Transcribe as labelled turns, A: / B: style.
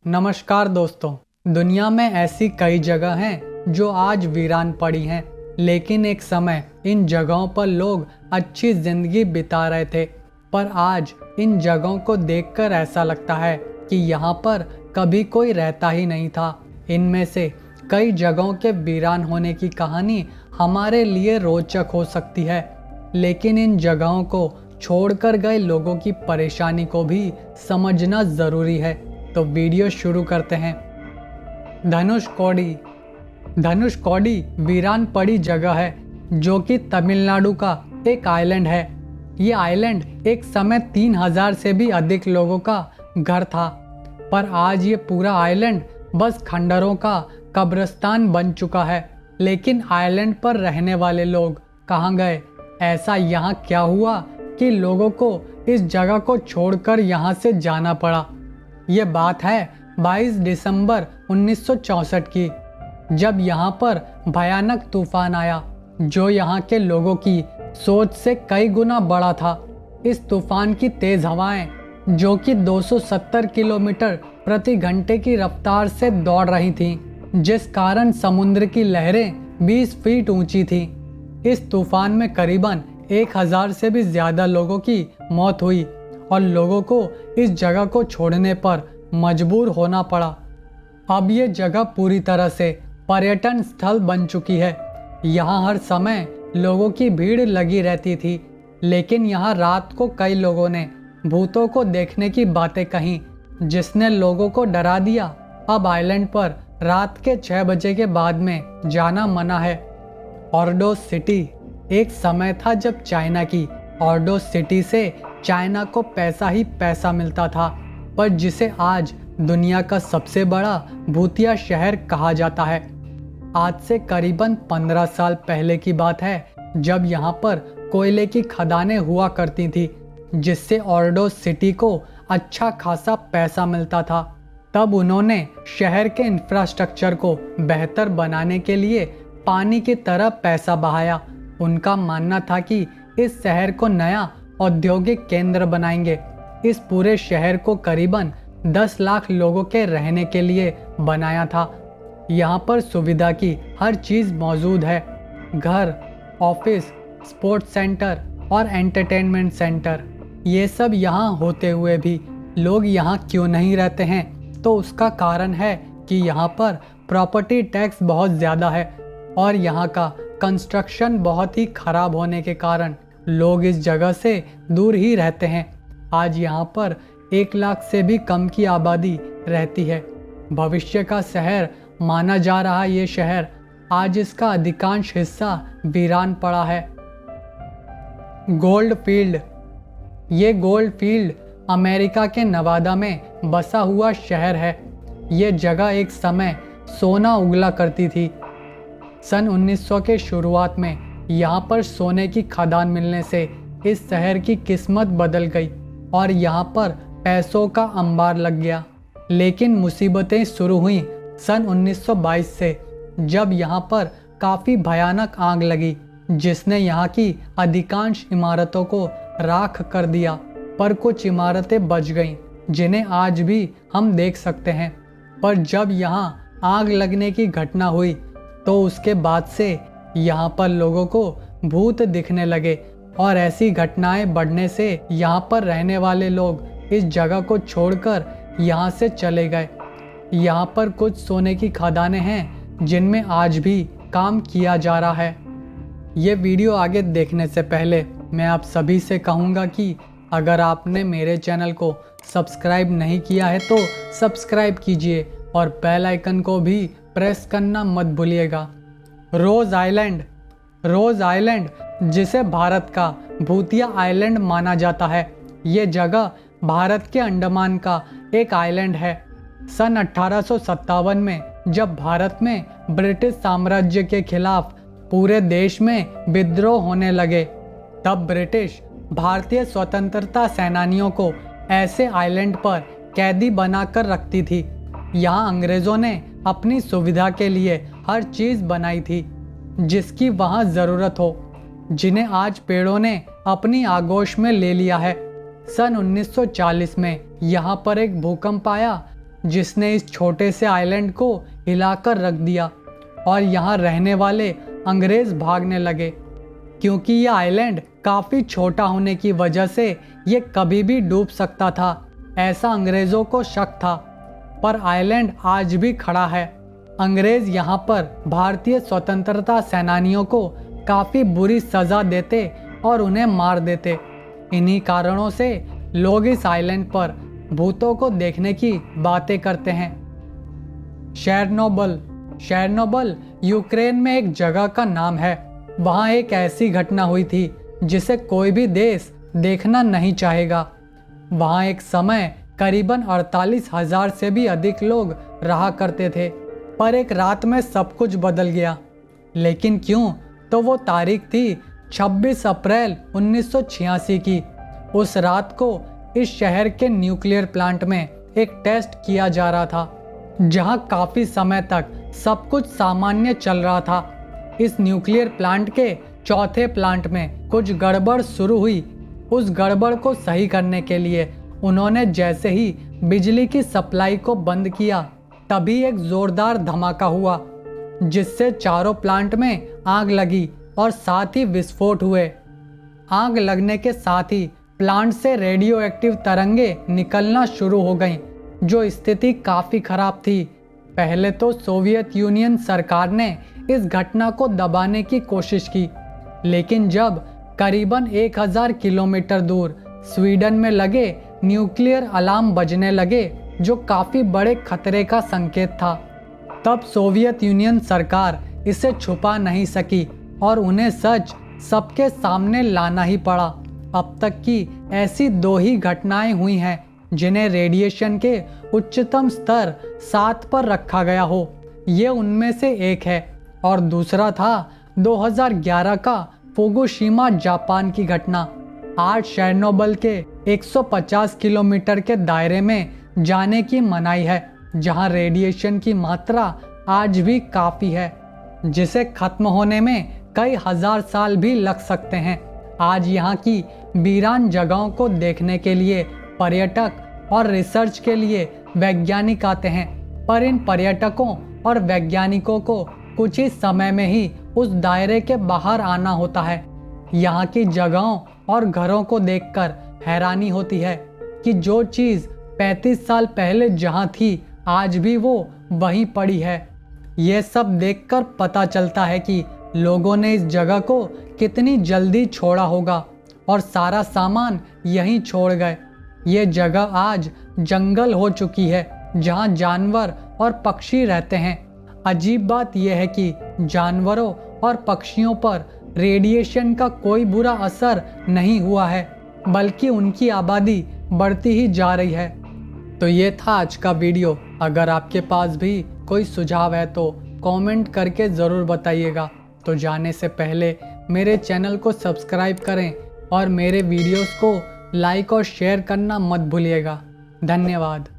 A: नमस्कार दोस्तों। दुनिया में ऐसी कई जगह हैं जो आज वीरान पड़ी हैं, लेकिन एक समय इन जगहों पर लोग अच्छी जिंदगी बिता रहे थे। पर आज इन जगहों को देखकर ऐसा लगता है कि यहाँ पर कभी कोई रहता ही नहीं था। इनमें से कई जगहों के वीरान होने की कहानी हमारे लिए रोचक हो सकती है, लेकिन इन जगहों को छोड़कर गए लोगों की परेशानी को भी समझना ज़रूरी है। तो वीडियो शुरू करते हैं। धनुषकोडी वीरान पड़ी जगह है जो कि तमिलनाडु का एक आइलैंड है। ये आइलैंड एक समय 3000 से भी अधिक लोगों का घर था, पर आज ये पूरा आइलैंड बस खंडरों का कब्रिस्तान बन चुका है। लेकिन आइलैंड पर रहने वाले लोग कहाँ गए? ऐसा यहाँ क्या हुआ कि लोगों को इस जगह को छोड़कर यहाँ से जाना पड़ा? ये बात है 22 दिसंबर 1964 की, जब यहाँ पर भयानक तूफान आया जो यहाँ के लोगों की सोच से कई गुना बड़ा था। इस तूफान की तेज हवाएं जो कि 270 किलोमीटर प्रति घंटे की रफ्तार से दौड़ रही थीं, जिस कारण समुद्र की लहरें 20 फीट ऊंची थीं। इस तूफान में करीबन 1000 से भी ज़्यादा लोगों की मौत हुई और लोगों को इस जगह को छोड़ने पर मजबूर होना पड़ा। अब ये जगह पूरी तरह से पर्यटन स्थल बन चुकी है। यहाँ हर समय लोगों की भीड़ लगी रहती थी, लेकिन यहाँ रात को कई लोगों ने भूतों को देखने की बातें कहीं, जिसने लोगों को डरा दिया। अब आइलैंड पर रात के 6 बजे के बाद में जाना मना है। ऑर्डोस सिटी एक समय था जब चाइना की ऑर्डोस सिटी से चाइना को पैसा ही पैसा मिलता था, पर जिसे आज दुनिया का सबसे बड़ा भूतिया शहर कहा जाता है। आज से करीबन 15 साल पहले की बात है, जब यहाँ पर कोयले की खदानें हुआ करती थी, जिससे ऑर्डोस सिटी को अच्छा खासा पैसा मिलता था। तब उन्होंने शहर के इंफ्रास्ट्रक्चर को बेहतर बनाने के लिए पानी की तरह पैसा बहाया। उनका मानना था कि इस शहर को नया औद्योगिक केंद्र बनाएंगे। इस पूरे शहर को करीबन 10 लाख लोगों के रहने के लिए बनाया था। यहाँ पर सुविधा की हर चीज़ मौजूद है। घर, ऑफिस, स्पोर्ट्स सेंटर और एंटरटेनमेंट सेंटर, ये सब यहाँ होते हुए भी लोग यहाँ क्यों नहीं रहते हैं? तो उसका कारण है कि यहाँ पर प्रॉपर्टी टैक्स बहुत ज़्यादा है और यहाँ का कंस्ट्रक्शन बहुत ही ख़राब होने के कारण लोग इस जगह से दूर ही रहते हैं। आज यहाँ पर 1 लाख से भी कम की आबादी रहती है। भविष्य का शहर माना जा रहा ये शहर आज इसका अधिकांश हिस्सा वीरान पड़ा है। गोल्ड फील्ड, ये गोल्ड फील्ड अमेरिका के नवादा में बसा हुआ शहर है। ये जगह एक समय सोना उगला करती थी। सन 1900 के शुरुआत में यहाँ पर सोने की खदान मिलने से इस शहर की किस्मत बदल गई और यहाँ पर पैसों का अंबार लग गया। लेकिन मुसीबतें शुरू हुई सन 1922 से, जब यहाँ पर काफ़ी भयानक आग लगी, जिसने यहाँ की अधिकांश इमारतों को राख कर दिया। पर कुछ इमारतें बच गईं, जिन्हें आज भी हम देख सकते हैं। पर जब यहाँ आग लगने की घटना हुई तो उसके बाद से यहाँ पर लोगों को भूत दिखने लगे और ऐसी घटनाएं बढ़ने से यहाँ पर रहने वाले लोग इस जगह को छोड़कर यहाँ से चले गए। यहाँ पर कुछ सोने की खदानें हैं जिनमें आज भी काम किया जा रहा है। ये वीडियो आगे देखने से पहले मैं आप सभी से कहूँगा कि अगर आपने मेरे चैनल को सब्सक्राइब नहीं किया है तो सब्सक्राइब कीजिए और बेल आइकन को भी प्रेस करना मत भूलिएगा। रोज़ आइलैंड, जिसे भारत का भूतिया आइलैंड माना जाता है, ये जगह भारत के अंडमान का एक आइलैंड है। सन 1857 में जब भारत में ब्रिटिश साम्राज्य के खिलाफ पूरे देश में विद्रोह होने लगे, तब ब्रिटिश भारतीय स्वतंत्रता सेनानियों को ऐसे आइलैंड पर कैदी बनाकर रखती थी। यहाँ अंग्रेज़ों ने अपनी सुविधा के लिए हर चीज़ बनाई थी जिसकी वहाँ ज़रूरत हो, जिन्हें आज पेड़ों ने अपनी आगोश में ले लिया है। सन 1940 में यहाँ पर एक भूकंप आया जिसने इस छोटे से आइलैंड को हिलाकर रख दिया और यहाँ रहने वाले अंग्रेज भागने लगे, क्योंकि यह आइलैंड काफ़ी छोटा होने की वजह से ये कभी भी डूब सकता था, ऐसा अंग्रेज़ों को शक था। पर आइलैंड आज भी खड़ा है। अंग्रेज़ यहाँ पर भारतीय स्वतंत्रता सेनानियों को काफ़ी बुरी सज़ा देते और उन्हें मार देते। इन्हीं कारणों से लोग इस आइलैंड पर भूतों को देखने की बातें करते हैं। चेरनोबिल यूक्रेन में एक जगह का नाम है। वहाँ एक ऐसी घटना हुई थी जिसे कोई भी देश देखना नहीं चाहेगा। वहाँ एक समय करीबन 48,000 से भी अधिक लोग रहा करते थे, पर एक रात में सब कुछ बदल गया। लेकिन क्यों? तो वो तारीख थी 26 अप्रैल 1986 की। उस रात को इस शहर के न्यूक्लियर प्लांट में एक टेस्ट किया जा रहा था, जहां काफ़ी समय तक सब कुछ सामान्य चल रहा था। इस न्यूक्लियर प्लांट के चौथे प्लांट में कुछ गड़बड़ शुरू हुई। उस गड़बड़ को सही करने के लिए उन्होंने जैसे ही बिजली की सप्लाई को बंद किया, तभी एक ज़ोरदार धमाका हुआ, जिससे चारों प्लांट में आग लगी और साथ ही विस्फोट हुए। आग लगने के साथ ही प्लांट से रेडियो एक्टिव तरंगे निकलना शुरू हो गईं, जो स्थिति काफ़ी खराब थी। पहले तो सोवियत यूनियन सरकार ने इस घटना को दबाने की कोशिश की, लेकिन जब करीबन 1000 किलोमीटर दूर स्वीडन में लगे न्यूक्लियर अलार्म बजने लगे, जो काफ़ी बड़े खतरे का संकेत था, तब सोवियत यूनियन सरकार इसे छुपा नहीं सकी और उन्हें सच सबके सामने लाना ही पड़ा। अब तक की ऐसी 2 ही घटनाएं हुई हैं जिन्हें रेडिएशन के उच्चतम स्तर 7 पर रखा गया हो। ये उनमें से एक है, और दूसरा था 2011 का फुकुशिमा जापान की घटना। आज चेरनोबिल के 150 किलोमीटर के दायरे में जाने की मनाही है, जहां रेडिएशन की मात्रा आज भी काफ़ी है, जिसे खत्म होने में कई हजार साल भी लग सकते हैं। आज यहाँ की वीरान जगहों को देखने के लिए पर्यटक और रिसर्च के लिए वैज्ञानिक आते हैं, पर इन पर्यटकों और वैज्ञानिकों को कुछ ही समय में ही उस दायरे के बाहर आना होता है। यहाँ की जगहों और घरों को देखकर हैरानी होती है कि जो चीज़ 35 साल पहले जहाँ थी, आज भी वो वहीं पड़ी है। ये सब देखकर पता चलता है कि लोगों ने इस जगह को कितनी जल्दी छोड़ा होगा और सारा सामान यहीं छोड़ गए। ये जगह आज जंगल हो चुकी है, जहाँ जानवर और पक्षी रहते हैं। अजीब बात यह है कि जानवरों और पक्षियों पर रेडिएशन का कोई बुरा असर नहीं हुआ है, बल्कि उनकी आबादी बढ़ती ही जा रही है। तो ये था आज का वीडियो। अगर आपके पास भी कोई सुझाव है तो कमेंट करके ज़रूर बताइएगा। तो जाने से पहले मेरे चैनल को सब्सक्राइब करें और मेरे वीडियोस को लाइक और शेयर करना मत भूलिएगा। धन्यवाद।